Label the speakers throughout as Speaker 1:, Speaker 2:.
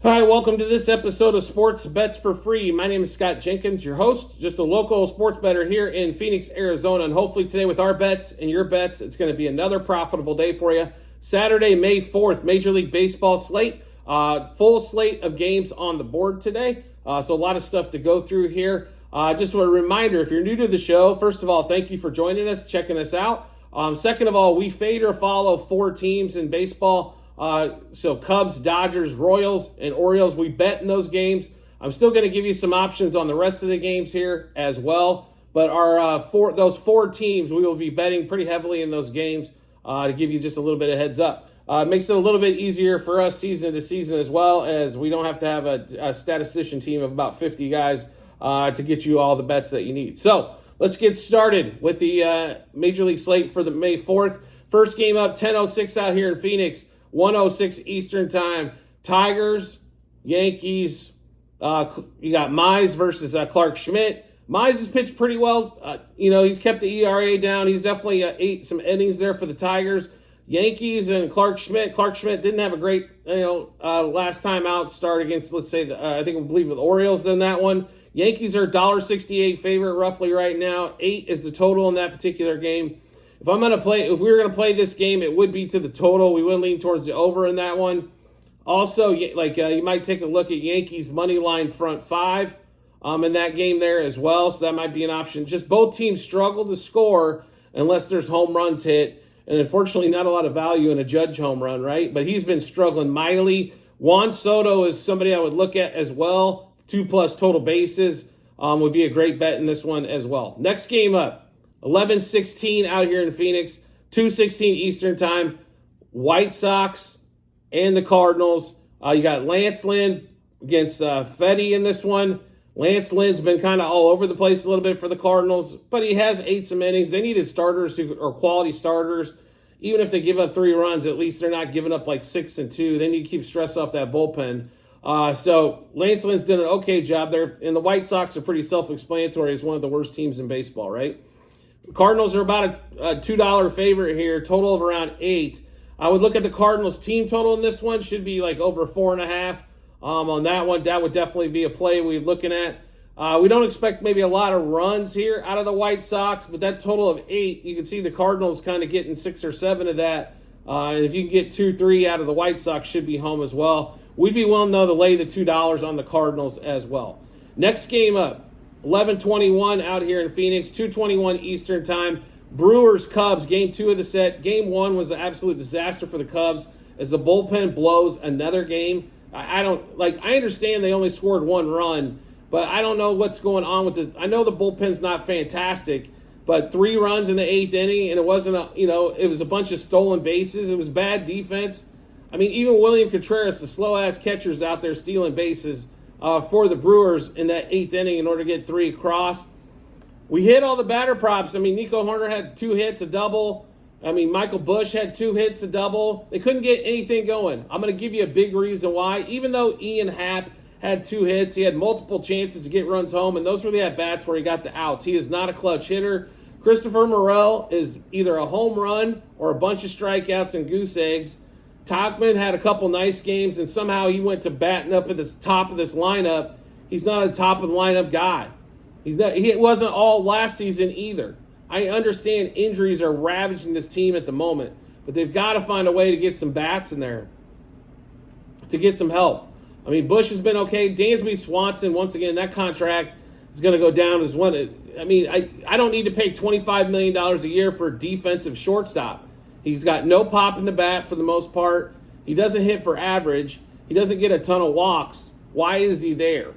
Speaker 1: Hi, welcome to this episode of Sports Bets for Free. My name is Scott Jenkins, your host, just a local sports bettor here in Phoenix, Arizona. And hopefully today with our bets and your bets, it's going to be another profitable day for you. Saturday, May 4th, Major League Baseball slate. Full slate of games on the board today. So a lot of stuff to go through here. Just a reminder, if you're new to the show, first of all, thank you for joining us, checking us out. Second of all, we fade or follow four teams in baseball. So Cubs, Dodgers, Royals, and Orioles, we bet in those games. I'm still going to give you some options on the rest of the games here as well. But those four teams, we will be betting pretty heavily in those games to give you just a little bit of heads up. It makes it a little bit easier for us season to season as well, as we don't have to have a statistician team of about 50 guys to get you all the bets that you need. So let's get started with the Major League slate for the May 4th. First game up, 10:06 out here in Phoenix. 1:06 Eastern Time. Tigers, Yankees. You got Mize versus Clark Schmidt. Mize has pitched pretty well. He's kept the ERA down. He's definitely ate some innings there for the Tigers. Yankees and Clark Schmidt. Clark Schmidt didn't have a great, last time out start against, let's say, I believe with Orioles in that one. Yankees are $1.68 favorite roughly right now. 8 is the total in that particular game. If we were going to play this game, it would be to the total. We would lean towards the over in that one. Also, you might take a look at Yankees money line front 5 in that game there as well. So that might be an option. Just both teams struggle to score unless there's home runs hit. And unfortunately, not a lot of value in a Judge home run, right? But he's been struggling mightily. Juan Soto is somebody I would look at as well. 2+ total bases would be a great bet in this one as well. Next game up. 11:16 out here in Phoenix, 2:16 Eastern Time. White Sox and the Cardinals. You got Lance Lynn against Fetty in this one. Lance Lynn's been kind of all over the place a little bit for the Cardinals, but he has ate some innings. They needed starters who are quality starters. Even if they give up 3 runs, at least they're not giving up like 6 and 2. They need to keep stress off that bullpen. So Lance Lynn's done an okay job there, and the White Sox are pretty self-explanatory as one of the worst teams in baseball, right? Cardinals are about a $2 favorite here, total of around 8. I would look at the Cardinals team total in this one, should be like over 4.5 on that one. That would definitely be a play we're looking at. We don't expect maybe a lot of runs here out of the White Sox, but that total of 8, you can see the Cardinals kind of getting 6 or 7 of that. And if you can get 2-3 out of the White Sox, should be home as well. We'd be willing, though, to lay the $2 on the Cardinals as well. Next game up. 11:21 out here in Phoenix, 2:21 Eastern Time. Brewers-Cubs, game 2 of the set. Game 1 was an absolute disaster for the Cubs as the bullpen blows another game. I understand they only scored 1 run, but I don't know what's going on with I know the bullpen's not fantastic, but 3 runs in the 8th inning, and it wasn't it was a bunch of stolen bases. It was bad defense. I mean, even William Contreras, the slow-ass catcher's out there stealing bases for the Brewers in that 8th inning in order to get 3 across. We hit all the batter props. I mean, Nico Horner had 2 hits, a double. I mean, Michael Busch had 2 hits, a double. They couldn't get anything going. I'm going to give you a big reason why. Even though Ian Happ had 2 hits, he had multiple chances to get runs home, and those were the at-bats where he got the outs. He is not a clutch hitter. Christopher Morel is either a home run or a bunch of strikeouts and goose eggs. Tauchman had a couple nice games, and somehow he went to batting up at the top of this lineup. He's not a top-of-the-lineup guy. He wasn't all last season either. I understand injuries are ravaging this team at the moment, but they've got to find a way to get some bats in there to get some help. I mean, Bush has been okay. Dansby Swanson, once again, that contract is going to go down as one. I mean, I don't need to pay $25 million a year for a defensive shortstop. He's got no pop in the bat for the most part. He doesn't hit for average. He doesn't get a ton of walks. Why is he there?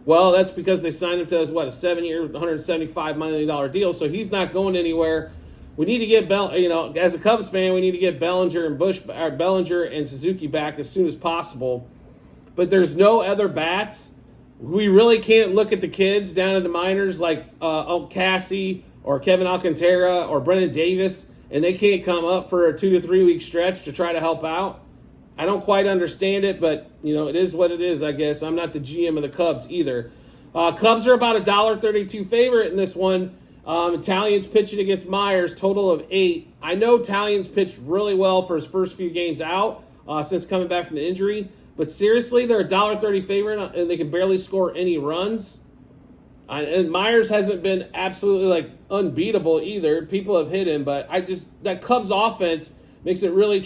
Speaker 1: Well, that's because they signed him to a 7-year, $175 million deal, so he's not going anywhere. We need to get as a Cubs fan, we need to get Bellinger and Suzuki back as soon as possible. But there's no other bats. We really can't look at the kids down in the minors like Cassie or Kevin Alcantara or Brennan Davis, and they can't come up for a 2 to 3 week stretch to try to help out. I don't quite understand it, but, it is what it is, I guess. I'm not the GM of the Cubs either. Cubs are about a $1.32 favorite in this one. Italian's pitching against Myers, total of 8. I know Italian's pitched really well for his first few games out since coming back from the injury. But seriously, they're a $1.30 favorite, and they can barely score any runs. And Myers hasn't been absolutely like unbeatable either. People have hit him, but that Cubs offense makes it really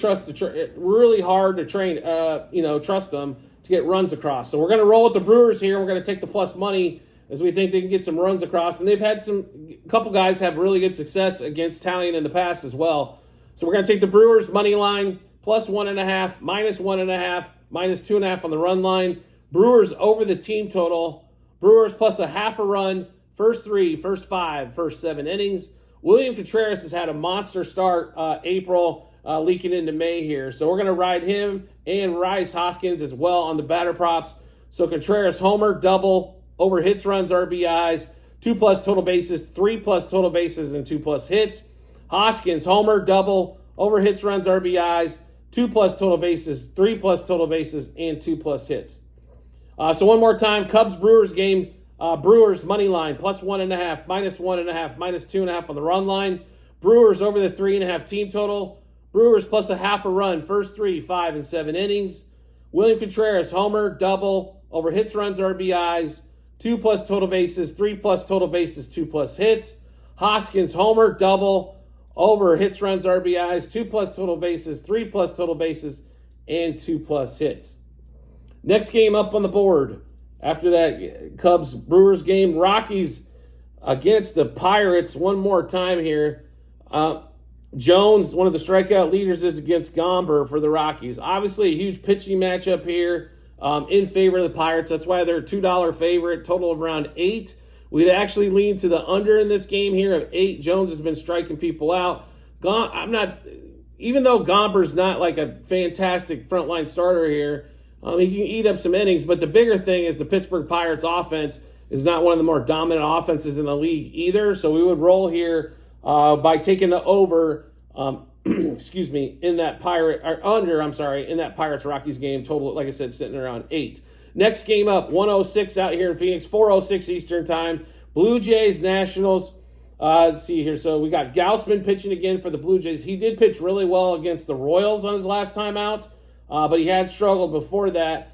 Speaker 1: really hard to trust them to get runs across. So we're going to roll with the Brewers here. We're going to take the plus money as we think they can get some runs across. And they've had a couple guys have really good success against Talion in the past as well. So we're going to take the Brewers money line plus 1.5, minus 1.5, minus 2.5 on the run line. Brewers over the team total. Brewers plus a half a run, first 3, first 5, first 7 innings. William Contreras has had a monster start April, leaking into May here. So we're going to ride him and Rhys Hoskins as well on the batter props. So Contreras homer, double, over hits, runs, RBIs, 2+ total bases, 3+ total bases, and 2+ hits. Hoskins homer, double, over hits, runs, RBIs, 2+ total bases, 3+ total bases, and 2+ hits. So one more time, Cubs-Brewers game. Brewers money line, plus 1.5, minus 1.5, minus 2.5 on the run line. Brewers over the 3.5 team total. Brewers plus a half a run, first 3, 5, and 7 innings. William Contreras, homer, double, over hits, runs, RBIs, 2+ total bases, 3+ total bases, 2+ hits. Hoskins, homer, double, over hits, runs, RBIs, 2+ total bases, 3+ total bases, and 2+ hits. Next game up on the board after that Cubs-Brewers game, Rockies against the Pirates one more time here. Jones, one of the strikeout leaders, is against Gomber for the Rockies. Obviously a huge pitching matchup here in favor of the Pirates. That's why they're a $2 favorite, total of around 8. We'd actually lean to the under in this game here of 8. Jones has been striking people out. Even though Gomber's not like a fantastic frontline starter here, he can eat up some innings, but the bigger thing is the Pittsburgh Pirates offense is not one of the more dominant offenses in the league either. So we would roll here by taking the over, in that in that Pirates-Rockies game. Total, like I said, sitting around 8. Next game up, 1:06 out here in Phoenix, 4:06 Eastern time. Blue Jays, Nationals. Let's see here. So we got Gaussman pitching again for the Blue Jays. He did pitch really well against the Royals on his last time out. But he had struggled before that.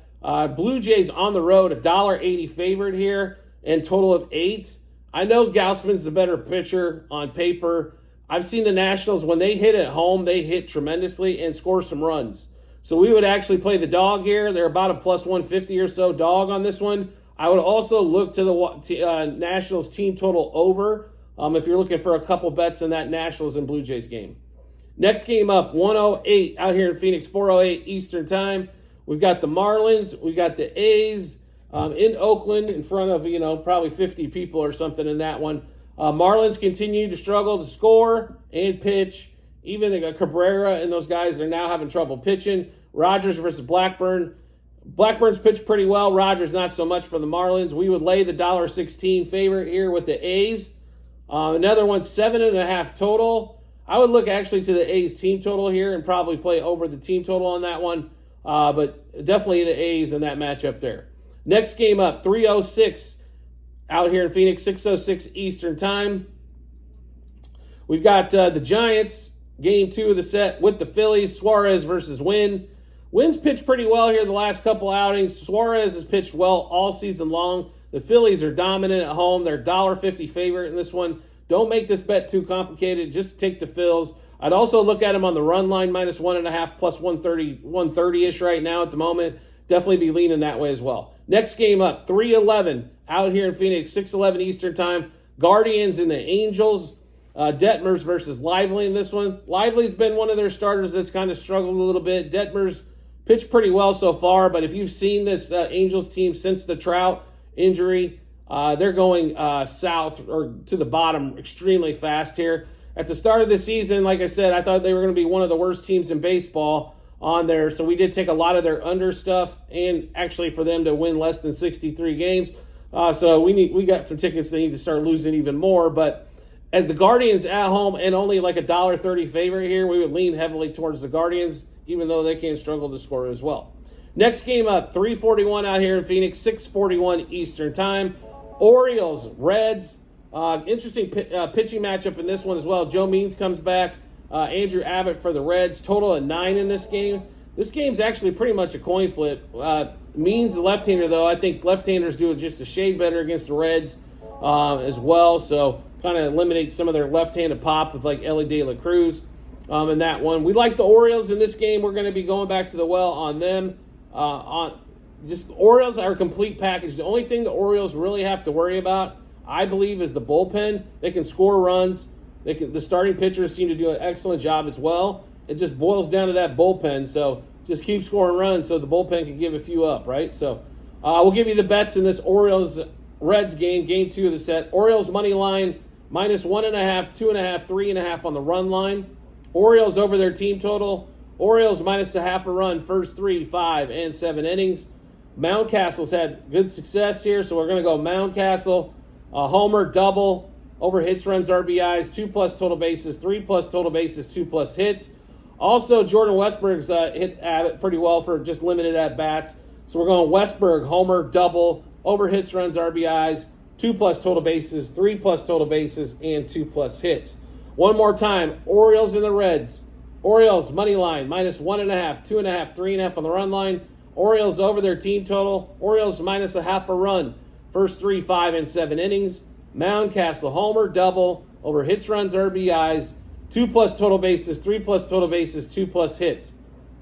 Speaker 1: Blue Jays on the road, a $1.80 favorite here, and total of 8. I know Gaussman's the better pitcher on paper. I've seen the Nationals, when they hit at home, they hit tremendously and score some runs. So we would actually play the dog here. They're about a plus 150 or so dog on this one. I would also look to the Nationals team total over if you're looking for a couple bets in that Nationals and Blue Jays game. Next game up, 1:08 out here in Phoenix, 4:08 Eastern time. We've got the Marlins, we got the A's in Oakland in front of, probably 50 people or something in that one. Marlins continue to struggle to score and pitch. Even Cabrera and those guys are now having trouble pitching. Rogers versus Blackburn. Blackburn's pitched pretty well. Rogers not so much for the Marlins. We would lay the $1.16 favorite here with the A's. Another one, 7.5 total. I would look actually to the A's team total here and probably play over the team total on that one. But definitely the A's in that matchup there. Next game up, 3:06 out here in Phoenix, 6:06 Eastern time. We've got the Giants, game 2 of the set with the Phillies, Suarez versus Wynn. Wynn's pitched pretty well here the last couple outings. Suarez has pitched well all season long. The Phillies are dominant at home. They're $1.50 favorite in this one. Don't make this bet too complicated. Just take the Phils. I'd also look at them on the run line, minus 1.5, plus 130-ish right now at the moment. Definitely be leaning that way as well. Next game up, 3:11 out here in Phoenix, 6:11 Eastern time. Guardians and the Angels. Detmers versus Lively in this one. Lively's been one of their starters that's kind of struggled a little bit. Detmers pitched pretty well so far, but if you've seen this Angels team since the Trout injury, they're going south or to the bottom extremely fast here. At the start of the season, like I said, I thought they were going to be one of the worst teams in baseball on there. So we did take a lot of their under stuff and actually for them to win less than 63 games. So we got some tickets they need to start losing even more. But as the Guardians at home and only like a $1.30 favorite here, we would lean heavily towards the Guardians, even though they can struggle to score as well. Next game up, 3:41 out here in Phoenix, 6:41 Eastern time. Orioles, Reds. Interesting pitching matchup in this one as well. Joe Means comes back. Andrew Abbott for the Reds. Total of 9 in this game. This game's actually pretty much a coin flip. Means the left-hander, though. I think left-handers do it just a shade better against the Reds as well. So kind of eliminates some of their left-handed pop with like Ellie De La Cruz in that one. We like the Orioles in this game. We're going to be going back to the well on them. The Orioles are a complete package. The only thing the Orioles really have to worry about, I believe, is the bullpen. They can score runs. The starting pitchers seem to do an excellent job as well. It just boils down to that bullpen. So just keep scoring runs so the bullpen can give a few up, right? So we'll give you the bets in this Orioles-Reds game, game 2 of the set. Orioles money line, -1.5, 2.5, 3.5 on the run line. Orioles over their team total. Orioles -0.5 a run, first 3, 5, and 7 innings. Mountcastle's had good success here, so we're going to go Mountcastle. Homer, double, over hits, runs, RBIs, 2+ total bases, 3+ total bases, 2+ hits. Also, Jordan Westburg's hit Abbott pretty well for just limited at-bats. So we're going Westburg, homer, double, over hits, runs, RBIs, 2+ total bases, 3+ total bases, and 2+ hits. One more time, Orioles and the Reds. Orioles, money line, -1.5, 2.5, 3.5 on the run line. Orioles over their team total. Orioles -0.5 a run, first 3, 5, and 7 innings. Mountcastle, homer, double, over hits, runs, RBIs, 2+ total bases, 3+ total bases, 2+ hits.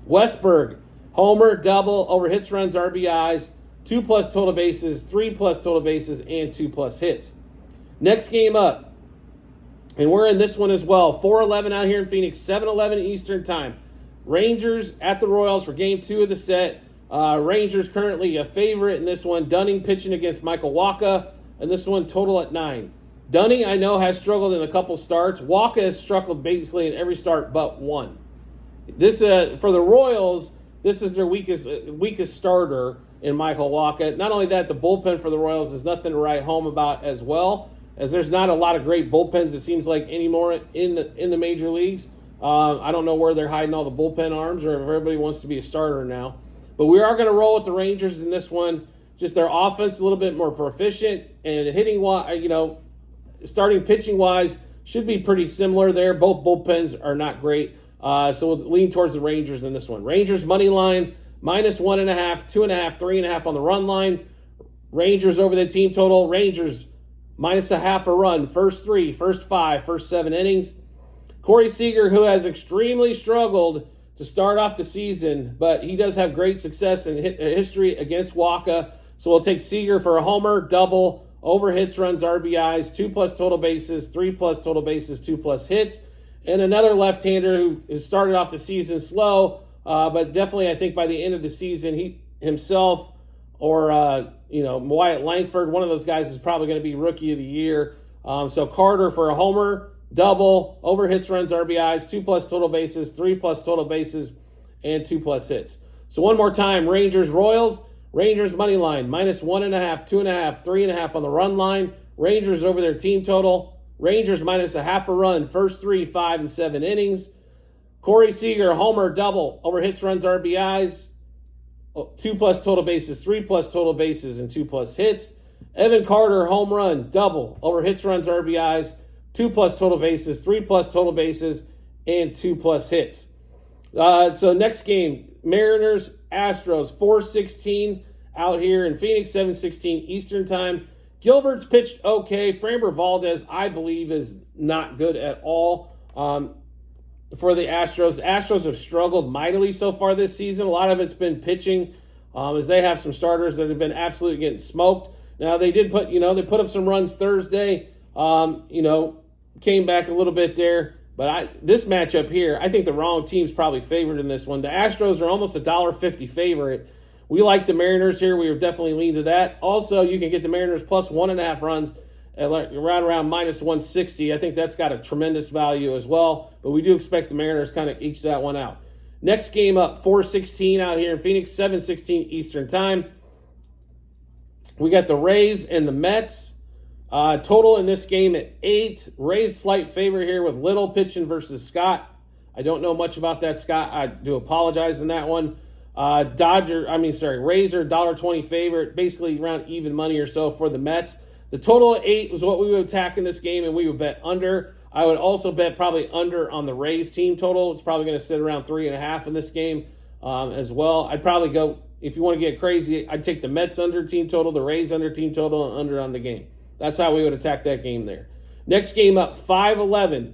Speaker 1: Westburg, homer, double, over hits, runs, RBIs, 2+ total bases, 3+ total bases, and 2+ hits. Next game up, and we're in this one as well, 4:11 out here in Phoenix, 7:11 Eastern time. Rangers at the Royals for game 2 of the set. Rangers currently a favorite in this one. Dunning pitching against Michael Wacha, and this one total at 9. Dunning, I know, has struggled in a couple starts. Wacha has struggled basically in every start but one. This for the Royals, this is their weakest starter in Michael Wacha. Not only that, the bullpen for the Royals is nothing to write home about as well, as there's not a lot of great bullpens, it seems like, anymore in the major leagues. I don't know where they're hiding all the bullpen arms or if everybody wants to be a starter now. But we are going to roll with the Rangers in this one. Just their offense a little bit more proficient, and hitting, starting pitching-wise should be pretty similar there. Both bullpens are not great. So we'll lean towards the Rangers in this one. Rangers money line, -1.5, 2.5, 3.5 on the run line. Rangers over the team total. Rangers -0.5 a run, first 3, first 5, first 7 innings. Corey Seager, who has extremely struggled to start off the season, but he does have great success in history against Wacha. So we'll take Seager for a homer, double, over hits, runs, RBIs, 2+ total bases, 3+ total bases, 2+ hits. And another left-hander who has started off the season slow, but definitely I think by the end of the season, he himself or Wyatt Langford, one of those guys is probably going to be Rookie of the Year. So Carter for a homer, double, over hits, runs, RBIs, 2+ total bases, 3+ total bases, and 2+ hits. So one more time, Rangers, Royals. Rangers money line, -1.5, 2.5, 3.5 on the run line. Rangers over their team total. Rangers -0.5 a run, first 3, 5, and 7 innings. Corey Seager, homer, double, over hits, runs, RBIs, 2+ total bases, 3+ total bases, and 2+ hits. Evan Carter, home run, double, over hits, runs, RBIs, 2+ total bases, 3+ total bases, and 2+ hits. So next game, Mariners, Astros, 4:16 out here in Phoenix, 7:16 Eastern time. Gilbert's pitched okay. Framber Valdez, I believe, is not good at all for the Astros. Astros have struggled mightily so far this season. A lot of it's been pitching, as they have some starters that have been absolutely getting smoked. Now, they did they put up some runs Thursday, came back a little bit there. But this matchup here, I think the wrong team's probably favored in this one. The Astros are almost a $1.50 favorite. We like the Mariners here. We would definitely lean to that. Also, you can get the Mariners plus 1.5 runs at right around -160. I think that's got a tremendous value as well. But we do expect the Mariners kind of each that one out. Next game up, 4:16 out here in Phoenix, 7:16 Eastern time. We got the Rays and the Mets. Total in this game at 8. Rays slight favor here with Little pitching versus Scott. I don't know much about that, Scott. I do apologize in that one. Rays are $1.20 favorite, basically around even money or so for the Mets. The total at 8 was what we would attack in this game, and we would bet under. I would also bet probably under on the Rays team total. It's probably going to sit around 3.5 in this game. as well. I'd probably go, if you want to get crazy, I'd take the Mets under team total, the Rays under team total, and under on the game. That's how we would attack that game there. Next game up, 5-11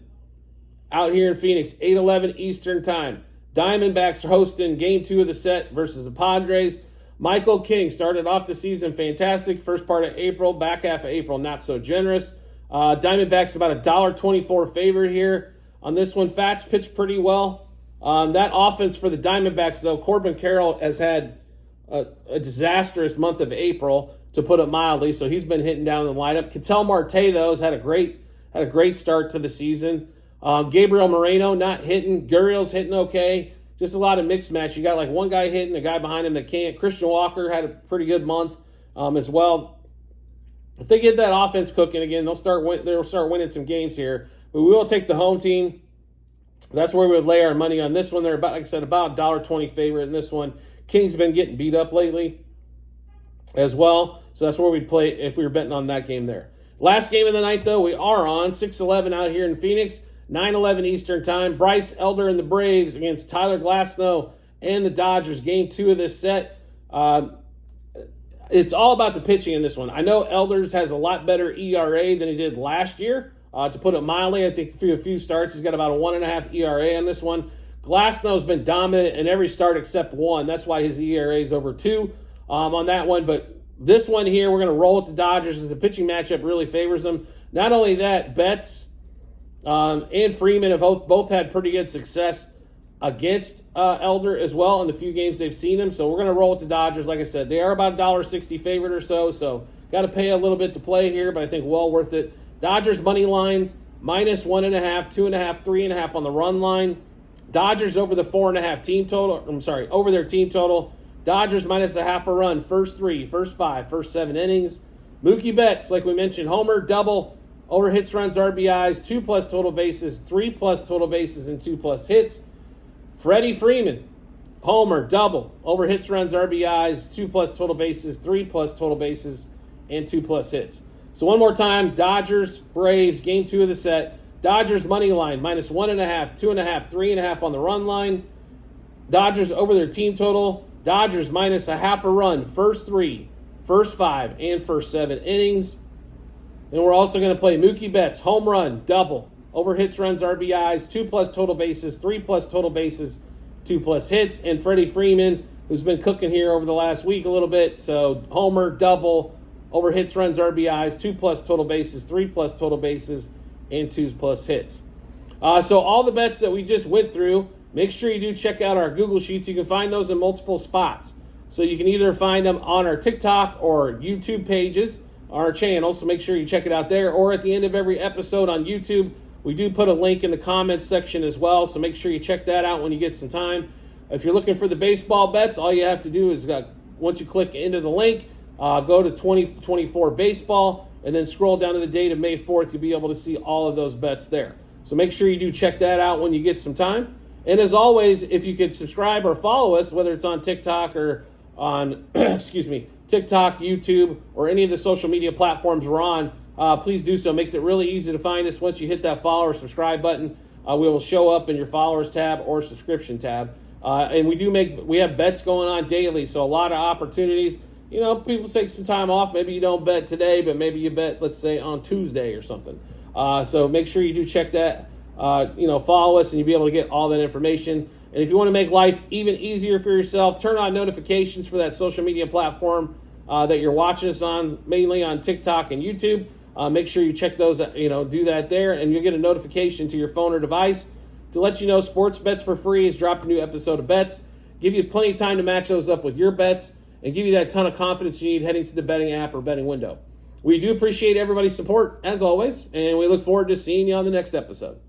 Speaker 1: out here in Phoenix, 8-11 Eastern time. Diamondbacks are hosting game 2 of the set versus the Padres. Michael King started off the season fantastic. First part of April, back half of April, not so generous. Diamondbacks about a $1.24 favorite here. On this one, Fats pitched pretty well. That offense for the Diamondbacks, though, Corbin Carroll has had a disastrous month of April, to put it mildly, so he's been hitting down the lineup. Ketel Marte, though, has had a great start to the season. Gabriel Moreno not hitting. Gurriel's hitting okay. Just a lot of mixed match. You got like one guy hitting, a guy behind him that can't. Christian Walker had a pretty good month as well. If they get that offense cooking again, they'll start winning some games here. But we will take the home team. That's where we would lay our money on this one. They're about, like I said, about $1.20 favorite in this one. King's been getting beat up lately as well. So that's where we'd play if we were betting on that game there. Last game of the night, though, we are on 6-11 out here in Phoenix, 9-11 Eastern time. Bryce Elder and the Braves against Tyler Glasnow and the Dodgers. Game 2 of this set. It's all about the pitching in this one. I know Elders has a lot better ERA than he did last year. To put it mildly, I think through a few starts, he's got about a 1.5 ERA on this one. Glasnow's been dominant in every start except one. That's why his ERA is over 2 on that one. But this one here, we're going to roll with the Dodgers as the pitching matchup really favors them. Not only that, Betts and Freeman have both had pretty good success against Elder as well in the few games they've seen him. So we're going to roll with the Dodgers. Like I said, they are about $1.60 favorite or so. So got to pay a little bit to play here, but I think well worth it. Dodgers money line, minus 1.5, 2.5, 3.5 on the run line. Dodgers over the 4.5 team total. Over their team total. Dodgers minus a half a run, first 3, first 5, first 7 innings. Mookie Betts, like we mentioned, homer, double, over hits, runs, RBIs, 2+ total bases, 3+ total bases, and 2+ hits. Freddie Freeman, homer, double, over hits, runs, RBIs, 2+ total bases, 3+ total bases, and 2+ hits. So one more time, Dodgers, Braves, game 2 of the set. Dodgers money line, minus 1.5, 2.5, 3.5 on the run line. Dodgers over their team total. Dodgers minus a half a run, first 3, first 5, and first 7 innings. And we're also going to play Mookie Betts, home run, double, over hits, runs, RBIs, 2+ total bases, 3+ total bases, 2+ hits. And Freddie Freeman, who's been cooking here over the last week a little bit. So homer, double, over hits, runs, RBIs, 2+ total bases, 3+ total bases, and 2+ hits. So all the bets that we just went through, make sure you do check out our Google Sheets. You can find those in multiple spots. So you can either find them on our TikTok or YouTube pages, our channels, so make sure you check it out there. Or at the end of every episode on YouTube, we do put a link in the comments section as well, so make sure you check that out when you get some time. If you're looking for the baseball bets, all you have to do is, once you click into the link, go to 2024 baseball, and then scroll down to the date of May 4th. You'll be able to see all of those bets there. So make sure you do check that out when you get some time. And as always, if you could subscribe or follow us, whether it's on TikTok or on, TikTok, YouTube, or any of the social media platforms we're on, please do so. It makes it really easy to find us. Once you hit that follow or subscribe button, we will show up in your followers tab or subscription tab. And we have bets going on daily, so a lot of opportunities. You know, people take some time off. Maybe you don't bet today, but maybe you bet, let's say, on Tuesday or something. So make sure you do check that. Follow us, and you'll be able to get all that information. And if you want to make life even easier for yourself, turn on notifications for that social media platform that you're watching us on, mainly on TikTok and YouTube. Make sure you check those, do that there, and you'll get a notification to your phone or device to let you know Sports Bets for Free has dropped a new episode of Bets. Give you plenty of time to match those up with your bets and give you that ton of confidence you need heading to the betting app or betting window. We do appreciate everybody's support, as always, and we look forward to seeing you on the next episode.